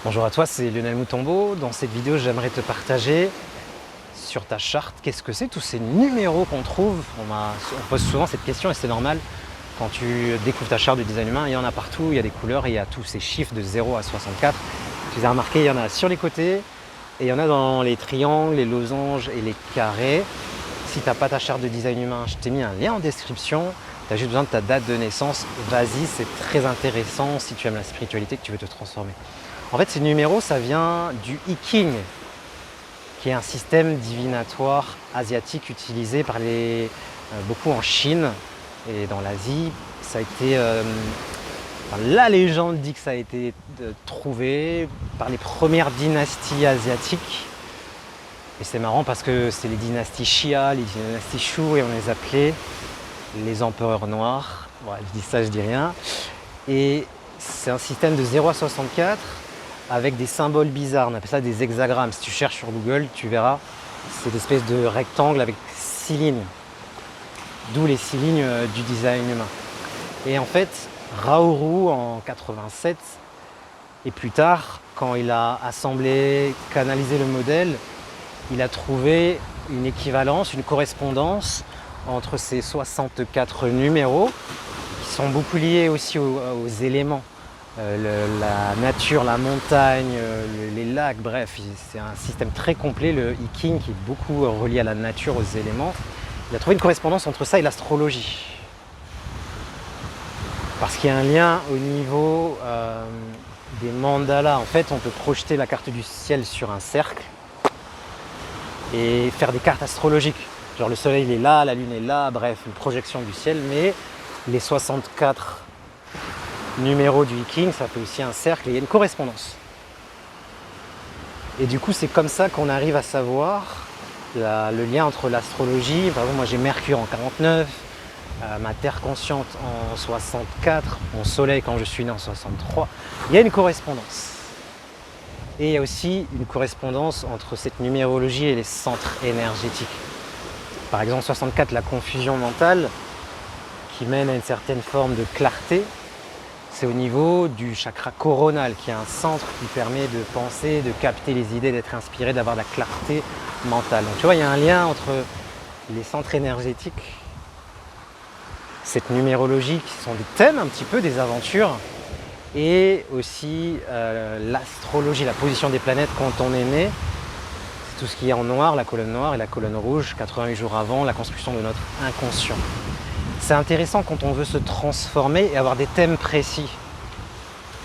Bonjour à toi, c'est Lionel Moutombo. Dans cette vidéo, j'aimerais te partager sur ta charte, qu'est-ce que c'est tous ces numéros qu'on trouve. On pose souvent cette question et c'est normal. Quand tu découvres ta charte de design humain, il y en a partout, il y a des couleurs, il y a tous ces chiffres de 0 à 64. Tu les as remarqués, il y en a sur les côtés et il y en a dans les triangles, les losanges et les carrés. Si tu n'as pas ta charte de design humain, je t'ai mis un lien en description. Tu as juste besoin de ta date de naissance. Vas-y, c'est très intéressant si tu aimes la spiritualité, que tu veux te transformer. En fait, ces numéros, ça vient du I Ching, qui est un système divinatoire asiatique utilisé par beaucoup en Chine et dans l'Asie. Ça a été, la légende dit que ça a été trouvé par les premières dynasties asiatiques. Et c'est marrant parce que c'est les dynasties Xia, les dynasties Shu, et on les appelait les empereurs noirs. Ouais, je dis ça, je dis rien. Et c'est un système de 0 à 64 avec des symboles bizarres. On appelle ça des hexagrammes. Si tu cherches sur Google, tu verras. C'est des espèces de rectangles avec 6 lignes. D'où les 6 lignes du design humain. Et en fait, Raoult en 87, et plus tard, quand il a assemblé, canalisé le modèle, il a trouvé une équivalence, une correspondance entre ces 64 numéros, qui sont beaucoup liés aussi aux éléments. La nature, la montagne, les lacs, bref, c'est un système très complet, le I Ching, qui est beaucoup relié à la nature, aux éléments. Il a trouvé une correspondance entre ça et l'astrologie. Parce qu'il y a un lien au niveau des mandalas. En fait, on peut projeter la carte du ciel sur un cercle et faire des cartes astrologiques. Genre le soleil il est là, la lune est là, bref, une projection du ciel, mais les 64 numéros du I Ching, ça fait aussi un cercle et il y a une correspondance. Et du coup, c'est comme ça qu'on arrive à savoir le lien entre l'astrologie. Par exemple, moi j'ai Mercure en 49, ma Terre consciente en 64, mon soleil quand je suis né en 63. Il y a une correspondance. Et il y a aussi une correspondance entre cette numérologie et les centres énergétiques. Par exemple, 64, la confusion mentale, qui mène à une certaine forme de clarté. C'est au niveau du chakra coronal, qui est un centre qui permet de penser, de capter les idées, d'être inspiré, d'avoir de la clarté mentale. Donc tu vois, il y a un lien entre les centres énergétiques, cette numérologie, qui sont des thèmes un petit peu, des aventures, et aussi l'astrologie, la position des planètes quand on est né. C'est tout ce qui est en noir, la colonne noire et la colonne rouge, 88 jours avant, la construction de notre inconscient. C'est intéressant quand on veut se transformer et avoir des thèmes précis.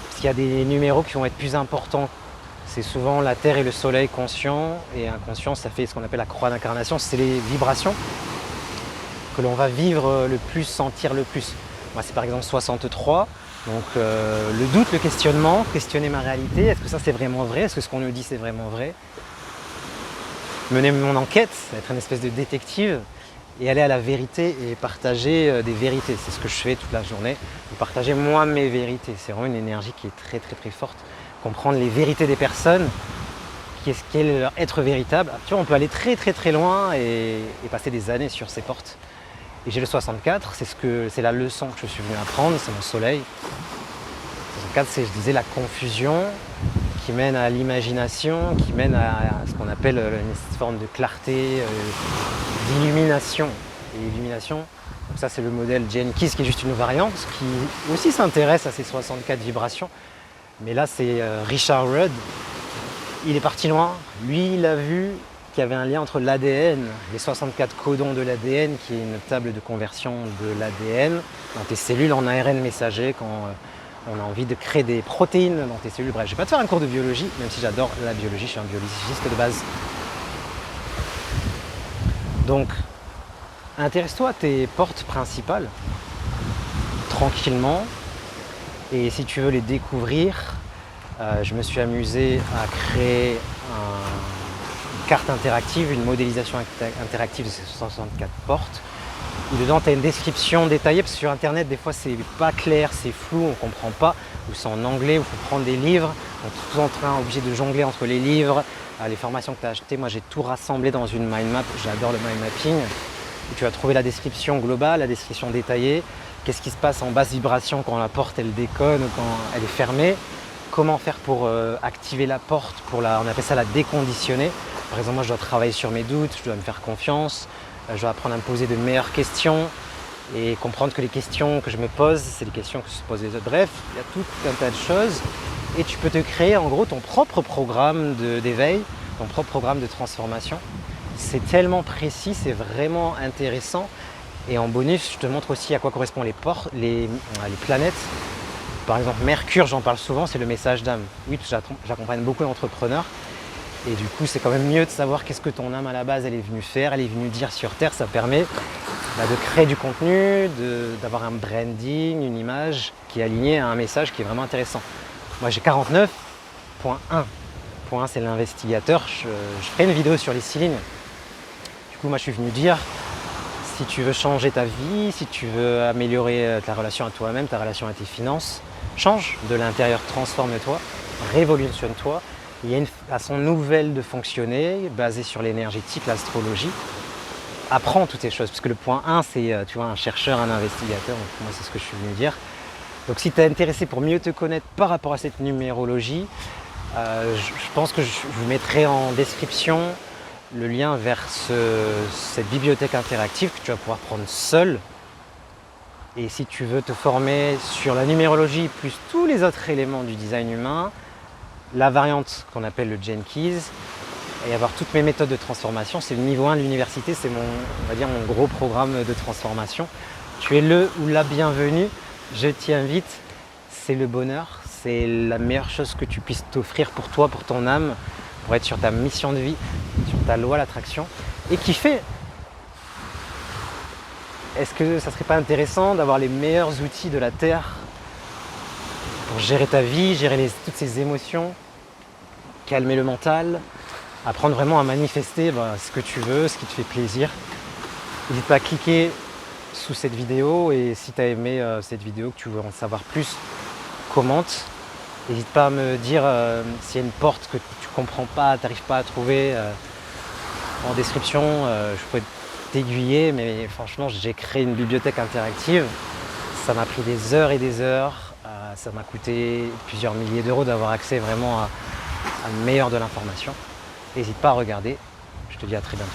Parce qu'il y a des numéros qui vont être plus importants. C'est souvent la Terre et le Soleil conscient, et inconscient, ça fait ce qu'on appelle la croix d'incarnation. C'est les vibrations que l'on va vivre le plus, sentir le plus. Moi, c'est par exemple 63. Donc le doute, le questionnement, questionner ma réalité. Est-ce que ça c'est vraiment vrai? Est-ce que ce qu'on nous dit c'est vraiment vrai? Mener mon enquête, être une espèce de détective et aller à la vérité et partager des vérités. C'est ce que je fais toute la journée, de partager moi mes vérités. C'est vraiment une énergie qui est très très très forte. Comprendre les vérités des personnes, qu'est-ce qu'est leur être véritable. Tu vois, on peut aller très très très loin et passer des années sur ces portes. Et j'ai le 64, c'est la leçon que je suis venu apprendre, c'est mon soleil. 64, c'est, je disais, la confusion qui mène à l'imagination, qui mène à ce qu'on appelle une forme de clarté, d'illumination. Et l'illumination, donc ça c'est le modèle Jenkins qui est juste une variante, qui aussi s'intéresse à ces 64 vibrations. Mais là c'est Richard Rudd, il est parti loin, lui il a vu qu'il y avait un lien entre l'ADN, les 64 codons de l'ADN, qui est une table de conversion de l'ADN dans tes cellules en ARN messager quand on a envie de créer des protéines dans tes cellules. Bref, je ne vais pas te faire un cours de biologie, même si j'adore la biologie, je suis un biologiste de base. Donc, intéresse-toi à tes portes principales, tranquillement, et si tu veux les découvrir, je me suis amusé à créer une carte interactive, une modélisation interactive de ces 64 portes. Et dedans, tu as une description détaillée, parce que sur Internet, des fois, c'est pas clair, c'est flou, on ne comprend pas, ou c'est en anglais, ou il faut prendre des livres. On est tout en train, obligé de jongler entre les livres, les formations que tu as achetées. Moi, j'ai tout rassemblé dans une mind map, j'adore le mind mapping. Et tu vas trouver la description globale, la description détaillée, qu'est-ce qui se passe en basse vibration quand la porte, elle déconne, ou quand elle est fermée, comment faire pour activer la porte, on appelle ça la déconditionner. Par exemple, moi je dois travailler sur mes doutes, je dois me faire confiance, je dois apprendre à me poser de meilleures questions et comprendre que les questions que je me pose, c'est les questions que se posent les autres. Bref, il y a tout un tas de choses et tu peux te créer en gros ton propre programme d'éveil, ton propre programme de transformation. C'est tellement précis, c'est vraiment intéressant. Et en bonus, je te montre aussi à quoi correspondent les planètes. Par exemple, Mercure, j'en parle souvent, c'est le message d'âme. Oui, j'accompagne beaucoup d'entrepreneurs. Et du coup, c'est quand même mieux de savoir qu'est-ce que ton âme à la base, elle est venue faire, elle est venue dire sur Terre. Ça permet de créer du contenu, d'avoir un branding, une image qui est alignée à un message qui est vraiment intéressant. Moi, j'ai 49.1. Point 1, c'est l'investigateur. Je ferai une vidéo sur les 6 lignes. Du coup, moi, je suis venu dire, si tu veux changer ta vie, si tu veux améliorer ta relation à toi-même, ta relation à tes finances, change de l'intérieur, transforme-toi, révolutionne-toi. Il y a une façon nouvelle de fonctionner, basée sur l'énergétique, l'astrologie. Apprends toutes ces choses, parce que le point 1, c'est tu vois, un chercheur, un investigateur, donc moi c'est ce que je suis venu dire. Donc si tu es intéressé pour mieux te connaître par rapport à cette numérologie, je pense que je vous mettrai en description le lien vers cette bibliothèque interactive que tu vas pouvoir prendre seul. Et si tu veux te former sur la numérologie plus tous les autres éléments du design humain, la variante qu'on appelle le Gene Keys, et avoir toutes mes méthodes de transformation, c'est le niveau 1 de l'université, c'est on va dire mon gros programme de transformation. Tu es le ou la bienvenue, je t'y invite, c'est le bonheur, c'est la meilleure chose que tu puisses t'offrir pour toi, pour ton âme, pour être sur ta mission de vie, sur ta loi l'attraction, et kiffer. Est-ce que ça serait pas intéressant d'avoir les meilleurs outils de la Terre pour gérer ta vie, gérer toutes ces émotions, calmer le mental, apprendre vraiment à manifester ce que tu veux, ce qui te fait plaisir. N'hésite pas à cliquer sous cette vidéo et si tu as aimé cette vidéo, que tu veux en savoir plus, commente. N'hésite pas à me dire s'il y a une porte que tu ne comprends pas, tu n'arrives pas à trouver. En description, je pourrais t'aiguiller, mais franchement, j'ai créé une bibliothèque interactive. Ça m'a pris des heures et des heures. Ça m'a coûté plusieurs milliers d'euros d'avoir accès vraiment à le meilleur de l'information. N'hésite pas à regarder. Je te dis à très bientôt.